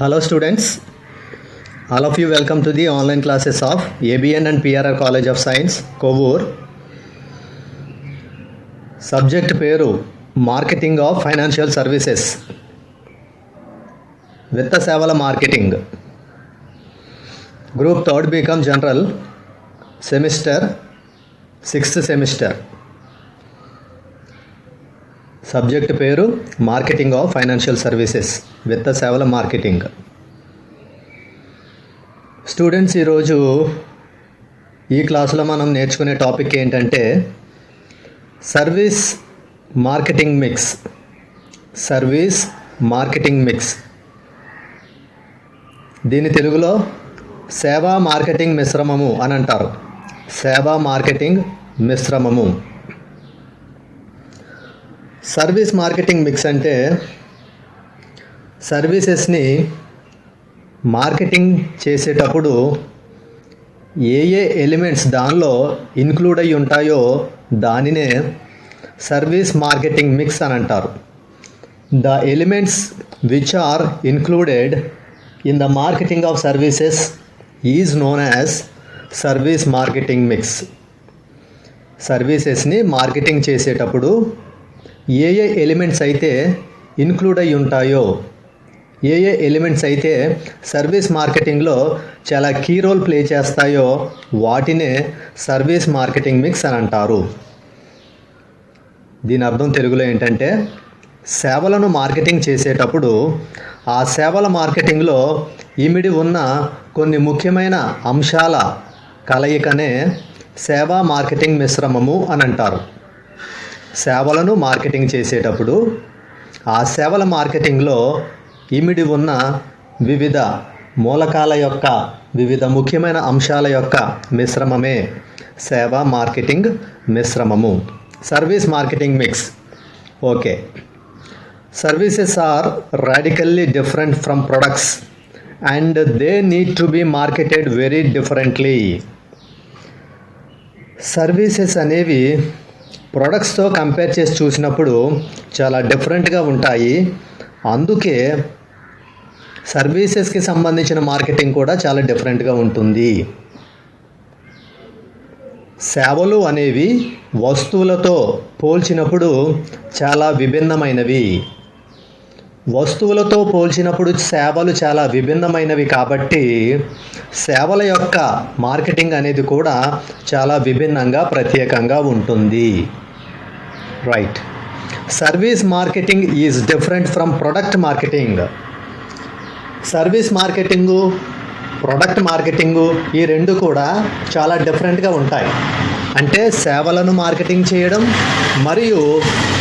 Hello students, all of you welcome to the online classes of ABN and PRR College of Science, Kovur. Subject పేరు marketing of financial services, విత్త సేవల మార్కెటింగ్. Group third BCom general, semester 6th semester. Subject పేరు marketing of financial services, విత్త సేవల marketing. Students, ఈరోజు ఈ క్లాసులో మనం నేర్చుకునే టాపిక్ ఏంటంటే service marketing mix. Service marketing mix, దీని తెలుగులో సేవా మార్కెటింగ్ మిశ్రమము అని అంటారు. సేవా మార్కెటింగ్ మిశ్రమము. సర్వీస్ మార్కెటింగ్ మిక్స్ అంటే సర్వీసెస్ని మార్కెటింగ్ చేసేటప్పుడు ఏ ఎలిమెంట్స్ దానిలో ఇన్క్లూడ్ అయి ఉంటాయో దానినే సర్వీస్ మార్కెటింగ్ మిక్స్ అని అంటారు. The elements which are included in the marketing of services is known as service marketing mix. సర్వీసెస్ని మార్కెటింగ్ చేసేటప్పుడు ఏ ఎలిమెంట్స్ అయితే ఇన్క్లూడ్ అయి ఉంటాయో, ఏ ఎలిమెంట్స్ అయితే సర్వీస్ మార్కెటింగ్లో చాలా కీ రోల్ ప్లే చేస్తాయో వాటినే సర్వీస్ మార్కెటింగ్ మిక్స్ అని అంటారు. దీని అర్థం తెలుగులో ఏంటంటే సేవలను మార్కెటింగ్ చేసేటప్పుడు ఆ సేవల మార్కెటింగ్లో ఇమిడి ఉన్న కొన్ని ముఖ్యమైన అంశాల కలయికనే సేవా మార్కెటింగ్ మిశ్రమము అని అంటారు. సేవలను మార్కెటింగ్ చేసేటప్పుడు ఆ సేవల మార్కెటింగ్లో ఇమిడి ఉన్న వివిధ మూలకాల యొక్క వివిధ ముఖ్యమైన అంశాల యొక్క మిశ్రమమే సేవా మార్కెటింగ్ మిశ్రమము, service marketing mix. Okay, services are radically different from products and they need to be marketed very differently. Services అనేవి ప్రొడక్ట్స్తో కంపేర్ చేసి చూసినప్పుడు చాలా డిఫరెంట్గా ఉంటాయి. అందుకే సర్వీసెస్కి సంబంధించిన మార్కెటింగ్ కూడా చాలా డిఫరెంట్గా ఉంటుంది. సేవలు అనేవి వస్తువులతో పోల్చినప్పుడు చాలా విభిన్నమైనవి. వస్తువులతో పోల్చినప్పుడు సేవలు చాలా విభిన్నమైనవి కాబట్టి సేవల యొక్క మార్కెటింగ్ అనేది కూడా చాలా విభిన్నంగా ప్రత్యేకంగా ఉంటుంది. Right. Service marketing is different from product marketing. Service marketing, product marketing ఈ రెండు కూడా చాలా డిఫరెంట్గా ఉంటాయి. అంటే సేవలను మార్కెటింగ్ చేయడం మరియు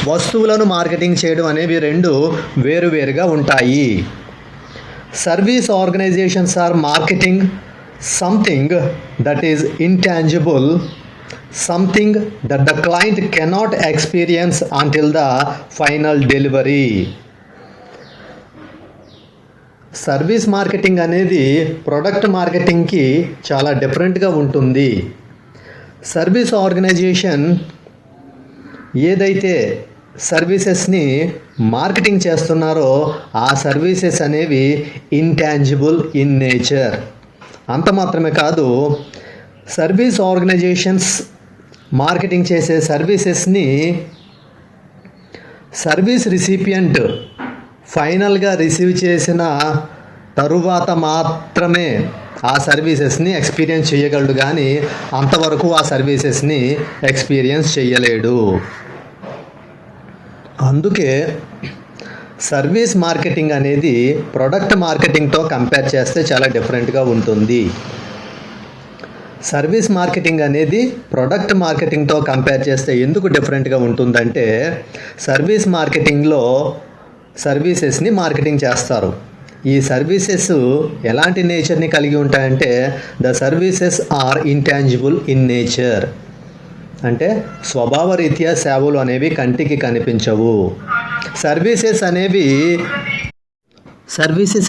వస్తువులను మార్కెటింగ్ చేయడం అనేవి రెండు వేరువేరుగా ఉంటాయి. Service organisations are marketing something that is intangible, something that the client cannot experience until the final delivery. Service marketing అనేది ప్రొడక్ట్ మార్కెటింగ్కి చాలా డిఫరెంట్గా ఉంటుంది. సర్వీస్ ఆర్గనైజేషన్ ఏదైతే సర్వీసెస్ని మార్కెటింగ్ చేస్తున్నారో ఆ సర్వీసెస్ అనేవి ఇంటాంజిబుల్ ఇన్ నేచర్. అంత మాత్రమే కాదు, సర్వీస్ ఆర్గనైజేషన్స్ మార్కెటింగ్ చేసే సర్వీసెస్ని సర్వీస్ రిసిపియంట్ ఫైనల్గా రిసీవ్ చేసిన తరువాత మాత్రమే ఆ సర్వీసెస్ని ఎక్స్పీరియన్స్ చేయగలడు, కానీ అంతవరకు ఆ సర్వీసెస్ని ఎక్స్పీరియన్స్ చేయలేడు. అందుకే సర్వీస్ మార్కెటింగ్ అనేది ప్రొడక్ట్ మార్కెటింగ్తో కంపేర్ చేస్తే చాలా డిఫరెంట్గా ఉంటుంది. సర్వీస్ మార్కెటింగ్ అనేది ప్రొడక్ట్ మార్కెటింగ్తో కంపేర్ చేస్తే ఎందుకు డిఫరెంట్గా ఉంటుందంటే సర్వీస్ మార్కెటింగ్లో సర్వీసెస్ని మార్కెటింగ్ చేస్తారు. ఈ సర్వీసెస్ ఎలాంటి నేచర్ని కలిగి ఉంటాయంటే the services are intangible in nature. అంటే స్వభావరీత్యా సేవలు అనేవి కంటికి కనిపించవు. సర్వీసెస్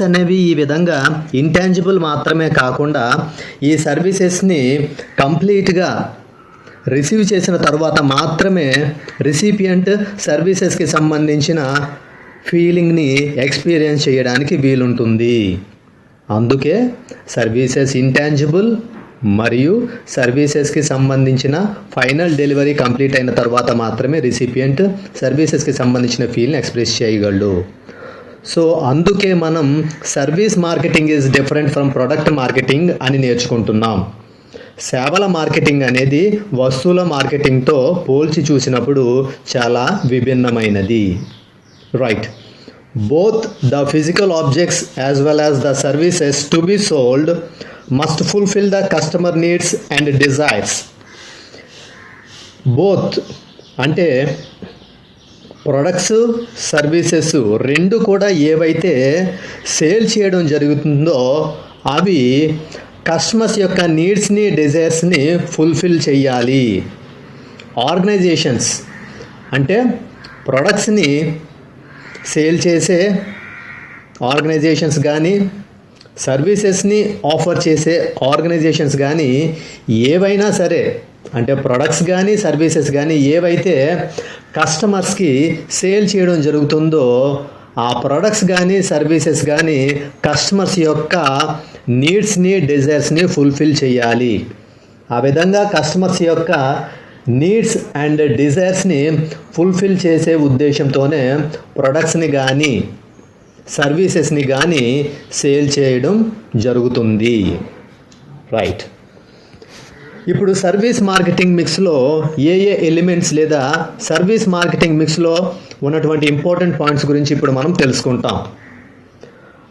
అనేవి ఈ విధంగా ఇంటాంజిబుల్ మాత్రమే కాకుండా ఈ సర్వీసెస్ని కంప్లీట్గా రిసీవ్ చేసిన తర్వాత మాత్రమే రిసిపియంట్ సర్వీసెస్కి సంబంధించిన ఫీలింగ్ని ఎక్స్పీరియన్స్ చేయడానికి వీలుంటుంది. అందుకే సర్వీసెస్ ఇంటాంజిబుల్ మరియు సర్వీసెస్కి సంబంధించిన ఫైనల్ డెలివరీ కంప్లీట్ అయిన తర్వాత మాత్రమే రిసిపియంట్ సర్వీసెస్కి సంబంధించిన ఫీల్ని ఎక్స్ప్రెస్ చేయగలడు. సో అందుకే మనం service marketing is different from product marketing అని నేర్చుకుంటున్నాం. సేవల మార్కెటింగ్ అనేది వస్తువుల మార్కెటింగ్తో పోల్చి చూసినప్పుడు చాలా విభిన్నమైనది. Right. Both the physical objects as well as the services to be sold must fulfill the customer needs and desires. Both అంటే ప్రొడక్ట్స్ సర్వీసెస్ రెండు కూడా ఏవైతే సేల్ చేయడం జరుగుతుందో అవి కస్టమర్స్ యొక్క నీడ్స్ని డిజైర్స్ని ఫుల్ఫిల్ చేయాలి. ఆర్గనైజేషన్స్ అంటే ప్రొడక్ట్స్ని సేల్ చేసే ఆర్గనైజేషన్స్ కానీ సర్వీసెస్ని ఆఫర్ చేసే ఆర్గనైజేషన్స్ కానీ ఏవైనా సరే అంటే ప్రొడక్ట్స్ కానీ సర్వీసెస్ కానీ ఏవైతే కస్టమర్స్కి సేల్ చేయడం జరుగుతుందో ఆ ప్రొడక్ట్స్ కానీ సర్వీసెస్ కానీ కస్టమర్స్ యొక్క నీడ్స్ని డిజైర్స్ని ఫుల్ఫిల్ చేయాలి. ఆ విధంగా కస్టమర్స్ యొక్క నీడ్స్ అండ్ డిజైర్స్ని ఫుల్ఫిల్ చేసే ఉద్దేశంతోనే ప్రొడక్ట్స్ని కానీ సర్వీసెస్ని కానీ సేల్ చేయడం జరుగుతుంది. రైట్. ఇప్పుడు సర్వీస్ మార్కెటింగ్ మిక్స్లో ఏ ఎలిమెంట్స్ లేదా సర్వీస్ మార్కెటింగ్ మిక్స్లో ఉన్నటువంటి ఇంపార్టెంట్ పాయింట్స్ గురించి ఇప్పుడు మనం తెలుసుకుంటాం.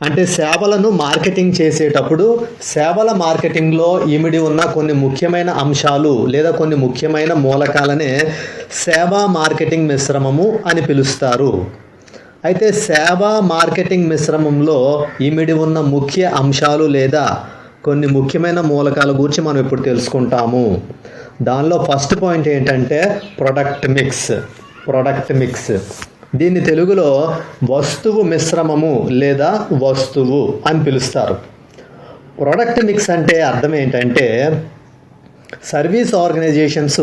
అంటే సేవలను మార్కెటింగ్ చేసేటప్పుడు సేవల మార్కెటింగ్లో ఇమిడి ఉన్న కొన్ని ముఖ్యమైన అంశాలు లేదా కొన్ని ముఖ్యమైన మూలకాలనే సేవా మార్కెటింగ్ మిశ్రమము అని పిలుస్తారు. అయితే సేవా మార్కెటింగ్ మిశ్రమంలో ఇమిడి ఉన్న ముఖ్య అంశాలు లేదా కొన్ని ముఖ్యమైన మూలకాల గురించి మనం ఇప్పుడు తెలుసుకుంటాము. దానిలో ఫస్ట్ పాయింట్ ఏంటంటే ప్రొడక్ట్ మిక్స్. దీన్ని తెలుగులో వస్తువు మిశ్రమము లేదా వస్తువు అని పిలుస్తారు. ప్రొడక్ట్ మిక్స్ అంటే అర్థం ఏంటంటే సర్వీస్ ఆర్గనైజేషన్స్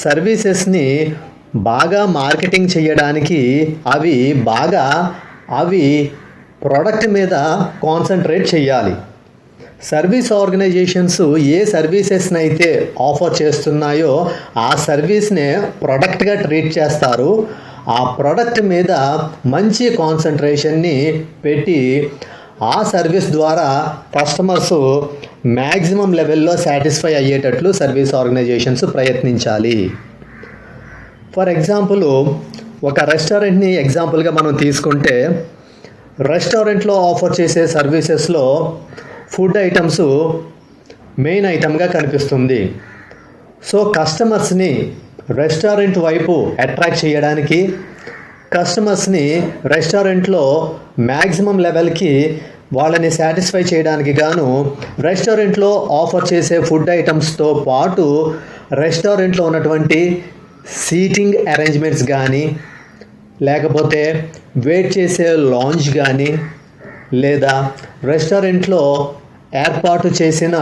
సర్వీసెస్ని బాగా మార్కెటింగ్ చేయడానికి అవి ప్రోడక్ట్ మీద కాన్సన్ట్రేట్ చేయాలి. సర్వీస్ ఆర్గనైజేషన్స్ ఏ సర్వీసెస్ని అయితే ఆఫర్ చేస్తున్నాయో ఆ సర్వీస్నే ప్రోడక్ట్గా ట్రీట్ చేస్తారు. ఆ ప్రోడక్ట్ మీద మంచి కాన్సన్ట్రేషన్ని పెట్టి ఆ సర్వీస్ ద్వారా కస్టమర్స్ మ్యాక్సిమం లెవెల్లో సాటిస్ఫై అయ్యేటట్లు సర్వీస్ ఆర్గనైజేషన్స్ ప్రయత్నించాలి. ఫర్ ఎగ్జాంపుల్ ఒక రెస్టారెంట్ని ఎగ్జాంపుల్గా మనం తీసుకుంటే రెస్టారెంట్లో ఆఫర్ చేసే సర్వీసెస్లో ఫుడ్ ఐటమ్స్ మెయిన్ ఐటమ్గా కనిపిస్తుంది. సో కస్టమర్స్ని రెస్టారెంట్ వైపు అట్రాక్ట్ చేయడానికి కస్టమర్స్ని రెస్టారెంట్లో మ్యాక్సిమం లెవెల్కి వాళ్ళని సాటిస్ఫై చేయడానికి గాను రెస్టారెంట్లో ఆఫర్ చేసే ఫుడ్ ఐటమ్స్తో పాటు రెస్టారెంట్లో ఉన్నటువంటి సీటింగ్ అరేంజ్మెంట్స్ కానీ లేకపోతే వెయిట్ చేసే లాంజ్ కానీ లేదా రెస్టారెంట్లో ఏర్పాటు చేసిన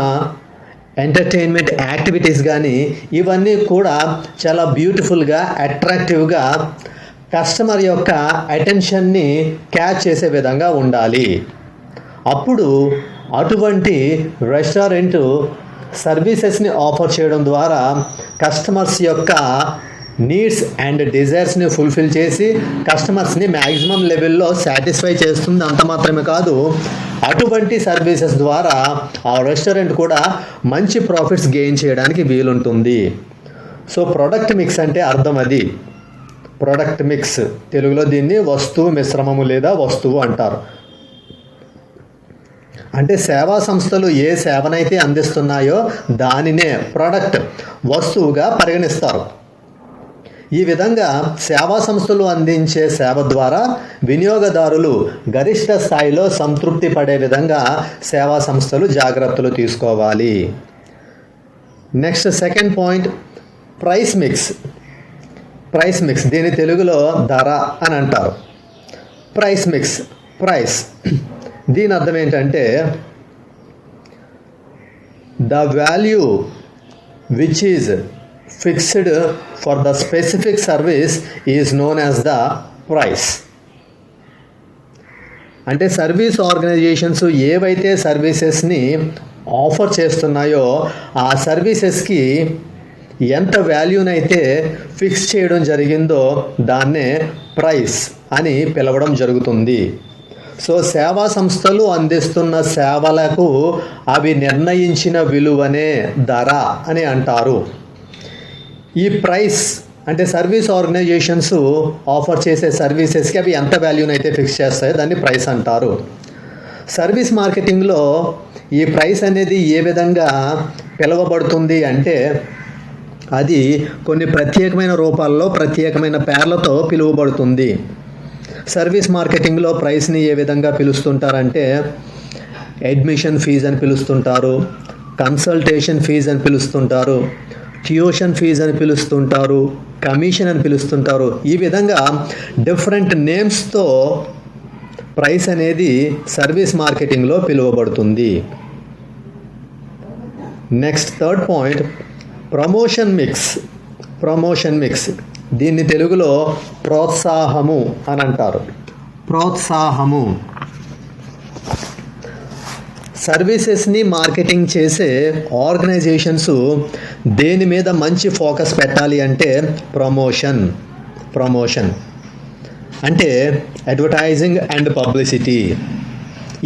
ఎంటర్టైన్మెంట్ యాక్టివిటీస్ కానీ ఇవన్నీ కూడా చాలా బ్యూటిఫుల్గా అట్రాక్టివ్గా కస్టమర్ యొక్క అటెన్షన్ని క్యాచ్ చేసే విధంగా ఉండాలి. అప్పుడు అటువంటి రెస్టారెంట్ సర్వీసెస్ని ఆఫర్ చేయడం ద్వారా కస్టమర్స్ యొక్క నీడ్స్ అండ్ డిజైర్స్ని ఫుల్ఫిల్ చేసి కస్టమర్స్ని మ్యాక్సిమం లెవెల్లో సాటిస్ఫై చేస్తుంది. అంత మాత్రమే కాదు, అటువంటి సర్వీసెస్ ద్వారా ఆ రెస్టారెంట్ కూడా మంచి ప్రాఫిట్స్ గెయిన్ చేయడానికి వీలుంటుంది. సో ప్రొడక్ట్ మిక్స్ అంటే అర్థం అది. ప్రొడక్ట్ మిక్స్ తెలుగులో దీన్ని వస్తువు మిశ్రమము లేదా వస్తువు అంటారు. అంటే సేవా సంస్థలు ఏ సేవనైతే అందిస్తున్నాయో దానినే ప్రొడక్ట్ వస్తువుగా పరిగణిస్తారు. ఈ విధంగా సేవా సంస్థలు అందించే సేవ ద్వారా వినియోగదారులు గరిష్ట స్థాయిలో సంతృప్తి పడే విధంగా సేవా సంస్థలు జాగ్రత్తలు తీసుకోవాలి. Next second point price mix. దీని తెలుగులో ధర అని అంటారు. ప్రైస్ దీని అర్థం ఏంటంటే the value which is fixed for the specific service is known as the price. అంటే సర్వీస్ ఆర్గనైజేషన్స్ ఏవైతే సర్వీసెస్ని ఆఫర్ చేస్తున్నాయో ఆ సర్వీసెస్కి ఎంత వాల్యూనైతే ఫిక్స్ చేయడం జరిగిందో దాన్నే ప్రైస్ అని పిలవడం జరుగుతుంది. సో సేవా సంస్థలు అందిస్తున్న సేవలకు అవి నిర్ణయించిన విలువనే ధర అని అంటారు. ఈ ప్రైస్ అంటే సర్వీస్ ఆర్గనైజేషన్స్ ఆఫర్ చేసే సర్వీసెస్కి అవి ఎంత వాల్యూనైతే ఫిక్స్ చేస్తాయో దాన్ని ప్రైస్ అంటారు. సర్వీస్ మార్కెటింగ్లో ఈ ప్రైస్ అనేది ఏ విధంగా పిలువబడుతుంది అంటే అది కొన్ని ప్రత్యేకమైన రూపాల్లో ప్రత్యేకమైన పేర్లతో పిలువబడుతుంది. సర్వీస్ మార్కెటింగ్లో ప్రైస్ని ఏ విధంగా పిలుస్తుంటారంటే అడ్మిషన్ ఫీజు అని పిలుస్తుంటారు, కన్సల్టేషన్ ఫీజు అని పిలుస్తుంటారు, ట్యూషన్ ఫీజు అని పిలుస్తుంటారు, కమిషన్ అని పిలుస్తుంటారు. ఈ విధంగా డిఫరెంట్ నేమ్స్తో ప్రైస్ అనేది సర్వీస్ మార్కెటింగ్లో పిలువబడుతుంది. Next third point promotion mix. దీన్ని తెలుగులో ప్రోత్సాహము అని అంటారు. ప్రోత్సాహము సర్వీసెస్ని మార్కెటింగ్ చేసే ఆర్గనైజేషన్స్ దేని మీద మంచి ఫోకస్ పెట్టాలి అంటే ప్రమోషన్ అంటే అడ్వర్టైజింగ్ అండ్ పబ్లిసిటీ.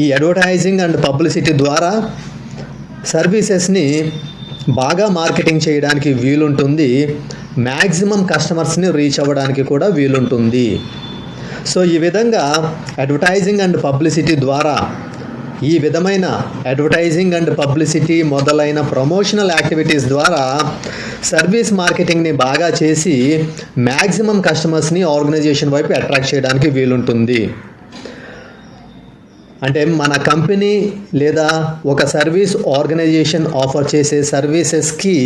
ఈ అడ్వర్టైజింగ్ అండ్ పబ్లిసిటీ ద్వారా సర్వీసెస్ని బాగా మార్కెటింగ్ చేయడానికి వీలుంటుంది, మ్యాక్సిమం కస్టమర్స్ని రీచ్ అవ్వడానికి కూడా వీలుంటుంది. సో ఈ విధంగా అడ్వర్టైజింగ్ అండ్ పబ్లిసిటీ ద్వారా ఈ విధమైన అడ్వర్టైజింగ్ అండ్ పబ్లిసిటీ మొదలైన ప్రమోషనల్ యాక్టివిటీస్ ద్వారా సర్వీస్ మార్కెటింగ్ని బాగా చేసి మ్యాక్సిమం కస్టమర్స్ని ఆర్గనైజేషన్ వైపు అట్రాక్ట్ చేయడానికి వీలుంటుంది. అంటే మన కంపెనీ లేదా ఒక సర్వీస్ ఆర్గనైజేషన్ ఆఫర్ చేసే సర్వీసెస్కి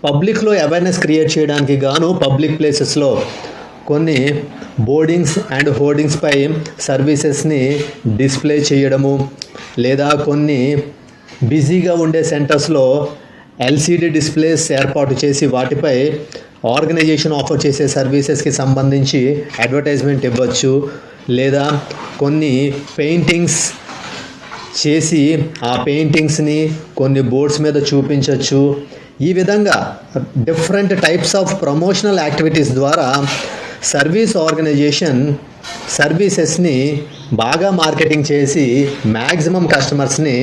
పబ్లిక్లో అవేర్నెస్ క్రియేట్ చేయడానికి గాను పబ్లిక్ ప్లేసెస్లో కొన్ని బోర్డింగ్స్ అండ్ హోర్డింగ్స్పై సర్వీసెస్ని డిస్ప్లే చేయడము, లేదా కొన్ని బిజీగా ఉండే సెంటర్స్లో ఎల్సిడి డిస్ప్లేస్ ఏర్పాటు చేసి వాటిపై ఆర్గనైజేషన్ ఆఫర్ చేసే సర్వీసెస్కి సంబంధించి అడ్వర్టైజ్మెంట్ ఇవ్వచ్చు, లేదా కొన్ని పెయింటింగ్స్ చేసి ఆ పెయింటింగ్స్ని కొన్ని బోర్డ్స్ మీద చూపించవచ్చు. ఈ విధంగా different types of promotional activities ద్వారా సర్వీస్ ఆర్గనైజేషన్ సర్వీసెస్ని బాగా మార్కెటింగ్ చేసి మ్యాక్సిమం కస్టమర్స్ని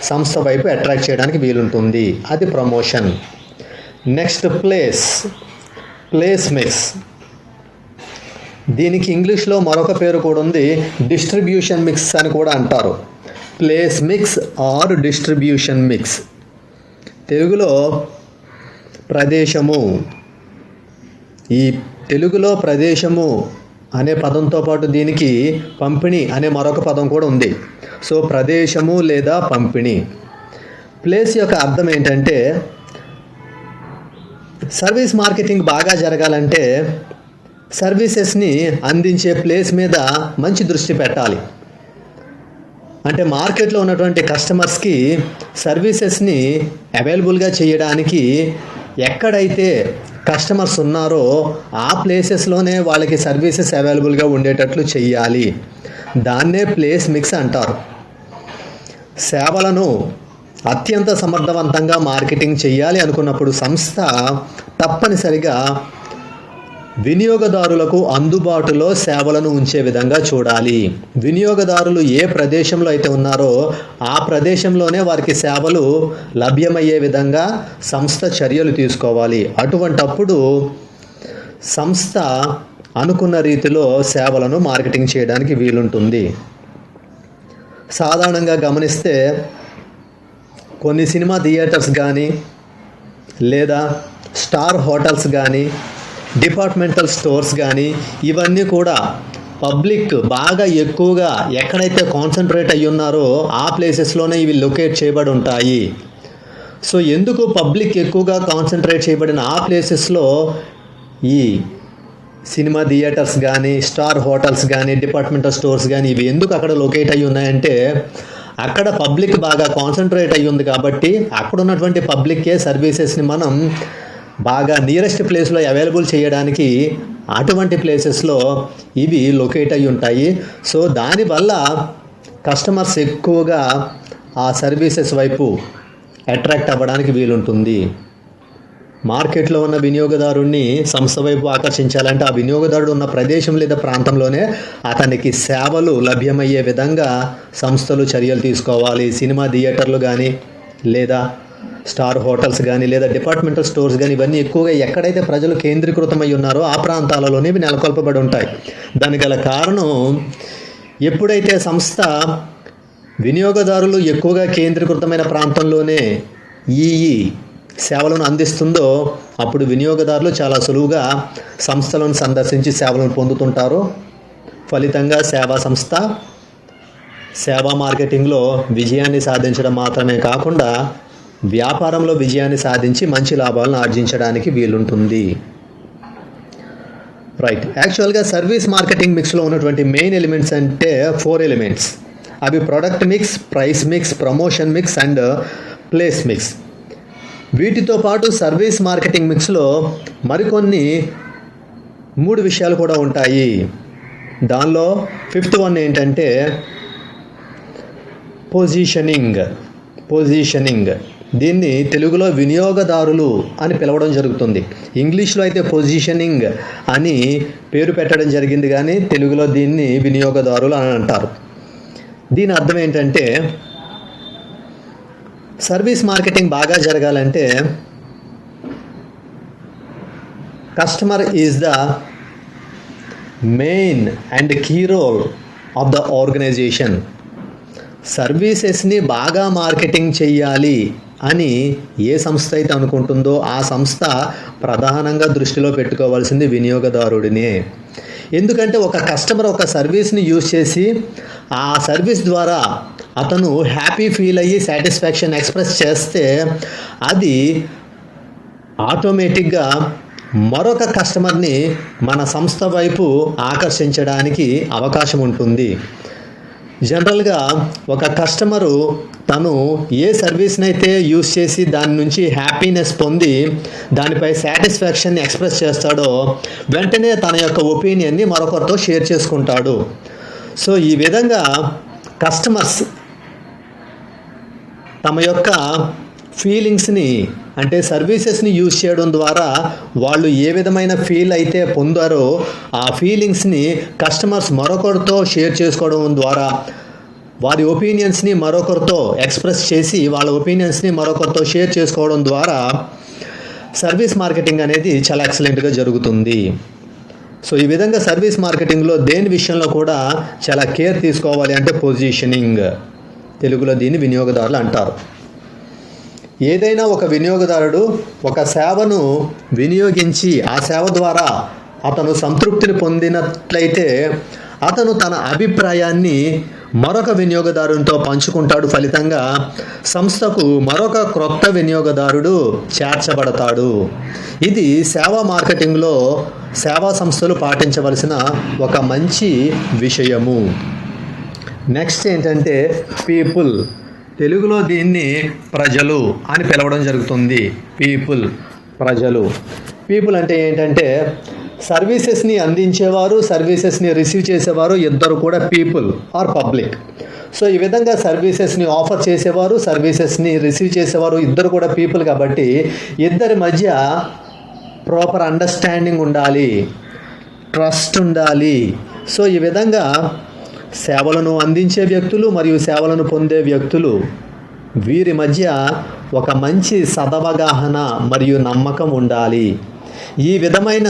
సంస్థ వైపు అట్రాక్ట్ చేయడానికి వీలుంటుంది. అది ప్రమోషన్. Next place mix. దీనికి ఇంగ్లీష్లో మరొక పేరు కూడా ఉంది, డిస్ట్రిబ్యూషన్ మిక్స్ అని కూడా అంటారు. Place mix or distribution mix. తెలుగులో ప్రదేశము. ఈ తెలుగులో ప్రదేశము అనే పదంతో పాటు దీనికి పంపిణీ అనే మరొక పదం కూడా ఉంది. సో ప్రదేశము లేదా పంపిణీ. ప్లేస్ యొక్క అర్థం ఏంటంటే సర్వీస్ మార్కెటింగ్ బాగా జరగాలంటే సర్వీసెస్ని అందించే ప్లేస్ మీద మంచి దృష్టి పెట్టాలి. అంటే మార్కెట్లో ఉన్నటువంటి కస్టమర్స్కి సర్వీసెస్ని అవైలబుల్గా చేయడానికి ఎక్కడైతే కస్టమర్స్ ఉన్నారో ఆ ప్లేసెస్లోనే వాళ్ళకి సర్వీసెస్ అవైలబుల్గా ఉండేటట్లు చేయాలి. దాన్నే ప్లేస్ మిక్స్ అంటారు. సేవలను అత్యంత సమర్థవంతంగా మార్కెటింగ్ చేయాలి అనుకున్నప్పుడు సంస్థ తప్పనిసరిగా వినియోగదారులకు అందుబాటులో సేవలను ఉంచే విధంగా చూడాలి. వినియోగదారులు ఏ ప్రదేశంలో అయితే ఉన్నారో ఆ ప్రదేశంలోనే వారికి సేవలు లభ్యమయ్యే విధంగా సంస్థ చర్యలు తీసుకోవాలి. అటువంటప్పుడు సంస్థ అనుకున్న రీతిలో సేవలను మార్కెటింగ్ చేయడానికి వీలుంటుంది. సాధారణంగా గమనిస్తే కొన్ని సినిమా థియేటర్స్ కానీ, లేదా స్టార్ హోటల్స్ కానీ, డిపార్ట్మెంటల్ స్టోర్స్ కానీ, ఇవన్నీ కూడా పబ్లిక్ బాగా ఎక్కువగా ఎక్కడైతే కాన్సన్ట్రేట్ అయ్యి ఉన్నారో ఆ ప్లేసెస్లోనే ఇవి లొకేట్ చేయబడి ఉంటాయి. సో ఎందుకు పబ్లిక్ ఎక్కువగా కాన్సన్ట్రేట్ చేయబడిన ఆ ప్లేసెస్లో ఈ సినిమా థియేటర్స్ కానీ, స్టార్ హోటల్స్ కానీ, డిపార్ట్మెంటల్ స్టోర్స్ కానీ ఇవి ఎందుకు అక్కడ లొకేట్ అయ్యి ఉన్నాయంటే అక్కడ పబ్లిక్ బాగా కాన్సన్ట్రేట్ అయ్యి ఉంది కాబట్టి అక్కడ ఉన్నటువంటి పబ్లిక్కే సర్వీసెస్ని మనం బాగా నియరెస్ట్ ప్లేస్లో అవైలబుల్ చేయడానికి అటువంటి ప్లేసెస్లో ఇవి లొకేట్ అయి ఉంటాయి. సో దానివల్ల కస్టమర్స్ ఎక్కువగా ఆ సర్వీసెస్ వైపు అట్రాక్ట్ అవ్వడానికి వీలుంటుంది. మార్కెట్లో ఉన్న వినియోగదారుణ్ణి సంస్థ వైపు ఆకర్షించాలంటే ఆ వినియోగదారుడు ఉన్న ప్రదేశం లేదా ప్రాంతంలోనే అతనికి సేవలు లభ్యమయ్యే విధంగా సంస్థలు చర్యలు తీసుకోవాలి. సినిమా థియేటర్లు కానీ లేదా స్టార్ హోటల్స్ కానీ లేదా డిపార్ట్మెంటల్ స్టోర్స్ కానీ ఇవన్నీ ఎక్కువగా ఎక్కడైతే ప్రజలు కేంద్రీకృతమై ఉన్నారో ఆ ప్రాంతాలలోనే ఇవి నెలకొల్పబడి ఉంటాయి. దానికి గల కారణం, ఎప్పుడైతే సంస్థ వినియోగదారులు ఎక్కువగా కేంద్రీకృతమైన ప్రాంతంలోనే ఈ సేవలను అందిస్తుందో అప్పుడు వినియోగదారులు చాలా సులువుగా సంస్థలను సందర్శించి సేవలను పొందుతుంటారు. ఫలితంగా సేవా మార్కెటింగ్లో విజయాన్ని సాధించడం మాత్రమే కాకుండా వ్యాపారంలో విజయాన్ని సాధించి మంచి లాభాలను ఆర్జించడానికి వీలుంటుంది. రైట్. యాక్చువల్గా సర్వీస్ మార్కెటింగ్ మిక్స్లో ఉన్నటువంటి మెయిన్ ఎలిమెంట్స్ అంటే 4 ఎలిమెంట్స్. అవి product mix, price mix, promotion mix and place mix. వీటితో పాటు సర్వీస్ మార్కెటింగ్ మిక్స్లో మరికొన్ని 3 విషయాలు కూడా ఉంటాయి. దానిలో 5th వన్ ఏంటంటే పొజిషనింగ్. దీన్ని తెలుగులో వినియోగదారులు అని పిలవడం జరుగుతుంది. ఇంగ్లీష్లో అయితే పొజిషనింగ్ అని పేరు పెట్టడం జరిగింది, కానీ తెలుగులో దీన్ని వినియోగదారులు అని అంటారు. దీని అర్థం ఏంటంటే, సర్వీస్ మార్కెటింగ్ బాగా జరగాలంటే customer is the main and key role of the organisation. సర్వీసెస్ని బాగా మార్కెటింగ్ చెయ్యాలి అని ఏ సంస్థ అయితే అనుకుంటుందో ఆ సంస్థ ప్రధానంగా దృష్టిలో పెట్టుకోవాల్సింది వినియోగదారుడినే. ఎందుకంటే ఒక కస్టమర్ ఒక సర్వీస్ని యూజ్ చేసి ఆ సర్వీస్ ద్వారా అతను హ్యాపీ ఫీల్ అయ్యి సాటిస్ఫాక్షన్ ఎక్స్ప్రెస్ చేస్తే అది ఆటోమేటిక్గా మరొక కస్టమర్ని మన సంస్థ వైపు ఆకర్షించడానికి అవకాశం ఉంటుంది. జనరల్గా ఒక కస్టమరు తను ఏ సర్వీస్ని అయితే యూజ్ చేసి దాని నుంచి హ్యాపీనెస్ పొంది దానిపై సాటిస్ఫాక్షన్ని ఎక్స్ప్రెస్ చేస్తాడో వెంటనే తన యొక్క ఒపీనియన్ని మరొకరితో షేర్ చేసుకుంటాడు. సో ఈ విధంగా కస్టమర్స్ తమ యొక్క ఫీలింగ్స్ని అంటే సర్వీసెస్ని యూజ్ చేయడం ద్వారా వాళ్ళు ఏ విధమైన ఫీల్ అయితే పొందారో ఆ ఫీలింగ్స్ని కస్టమర్స్ మరొకరితో షేర్ చేసుకోవడం ద్వారా వారి ఒపీనియన్స్ని మరొకరితో ఎక్స్ప్రెస్ చేసి వాళ్ళ ఒపీనియన్స్ని మరొకరితో షేర్ చేసుకోవడం ద్వారా సర్వీస్ మార్కెటింగ్ అనేది చాలా ఎక్సలెంట్గా జరుగుతుంది. సో ఈ విధంగా సర్వీస్ మార్కెటింగ్లో దేని విషయంలో కూడా చాలా కేర్ తీసుకోవాలి అంటే పొజిషనింగ్. తెలుగులో దీన్ని వినియోగదారులు అంటారు. ఏదైనా ఒక వినియోగదారుడు ఒక సేవను వినియోగించి ఆ సేవ ద్వారా అతను సంతృప్తిని పొందినట్లయితే అతను తన అభిప్రాయాన్ని మరొక వినియోగదారునితో పంచుకుంటాడు. ఫలితంగా సంస్థకు మరొక క్రొత్త వినియోగదారుడు చేర్చబడతాడు. ఇది సేవా మార్కెటింగ్లో సేవా సంస్థలు పాటించవలసిన ఒక మంచి విషయము. నెక్స్ట్ ఏంటంటే పీపుల్. తెలుగులో దీన్ని ప్రజలు అని పిలవడం జరుగుతుంది. ప్రజలు. పీపుల్ అంటే ఏంటంటే సర్వీసెస్ని అందించేవారు, సర్వీసెస్ని రిసీవ్ చేసేవారు ఇద్దరు కూడా పీపుల్ ఆర్ పబ్లిక్. సో ఈ విధంగా సర్వీసెస్ని ఆఫర్ చేసేవారు, సర్వీసెస్ని రిసీవ్ చేసేవారు ఇద్దరు కూడా పీపుల్. కాబట్టి ఇద్దరి మధ్య ప్రాపర్ అండర్స్టాండింగ్ ఉండాలి, ట్రస్ట్ ఉండాలి. సో ఈ విధంగా సేవలను అందించే వ్యక్తులు మరియు సేవలను పొందే వ్యక్తులు వీరి మధ్య ఒక మంచి సదవగాహన మరియు నమ్మకం ఉండాలి. ఈ విధమైన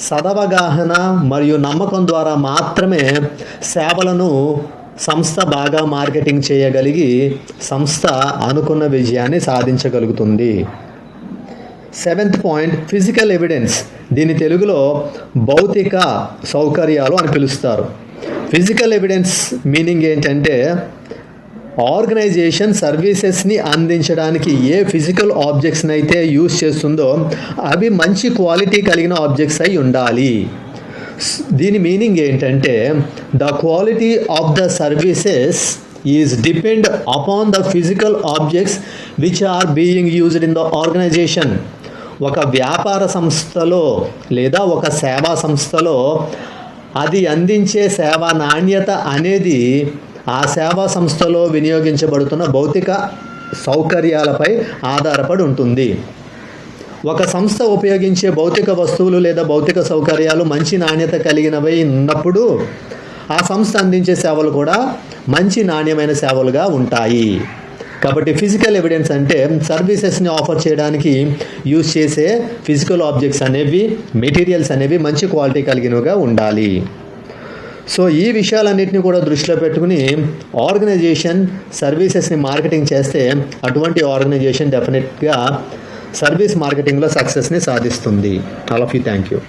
సదవగాహన మరియు నమ్మకం ద్వారా మాత్రమే సేవలను సంస్థ బాగా మార్కెటింగ్ చేయగలిగి సంస్థ అనుకున్న విజయాన్ని సాధించగలుగుతుంది. 7th point physical evidence. దీని తెలుగులో భౌతిక సౌకర్యాలు అని పిలుస్తారు. ఫిజికల్ ఎవిడెన్స్ మీనింగ్ ఏంటంటే ఆర్గనైజేషన్ సర్వీసెస్ని అందించడానికి ఏ ఫిజికల్ ఆబ్జెక్ట్స్ని అయితే యూజ్ చేస్తుందో అవి మంచి క్వాలిటీ కలిగిన ఆబ్జెక్ట్స్ అయి ఉండాలి. దీని మీనింగ్ ఏంటంటే the quality of the services is depend upon the physical objects which are being used in the organisation. ఒక వ్యాపార సంస్థలో లేదా ఒక సేవా సంస్థలో అది అందించే సేవా నాణ్యత అనేది ఆ సేవా సంస్థలో వినియోగించబడుతున్న భౌతిక సౌకర్యాలపై ఆధారపడి ఉంటుంది. ఒక సంస్థ ఉపయోగించే భౌతిక వస్తువులు లేదా భౌతిక సౌకర్యాలు మంచి నాణ్యత కలిగినవై ఉన్నప్పుడు ఆ సంస్థ అందించే సేవలు కూడా మంచి నాణ్యమైన సేవలుగా ఉంటాయి. కాబట్టి ఫిజికల్ ఎవిడెన్స్ అంటే సర్వీసెస్ని ఆఫర్ చేయడానికి యూజ్ చేసే ఫిజికల్ ఆబ్జెక్ట్స్ అనేవి, మెటీరియల్స్ అనేవి మంచి క్వాలిటీ కలిగినవిగా ఉండాలి. సో ఈ విషయాలన్నింటినీ కూడా దృష్టిలో పెట్టుకుని ఆర్గనైజేషన్ సర్వీసెస్ని మార్కెటింగ్ చేస్తే అటువంటి ఆర్గనైజేషన్ డెఫినెట్గా సర్వీస్ మార్కెటింగ్లో సక్సెస్ని సాధిస్తుంది. All of you, thank you.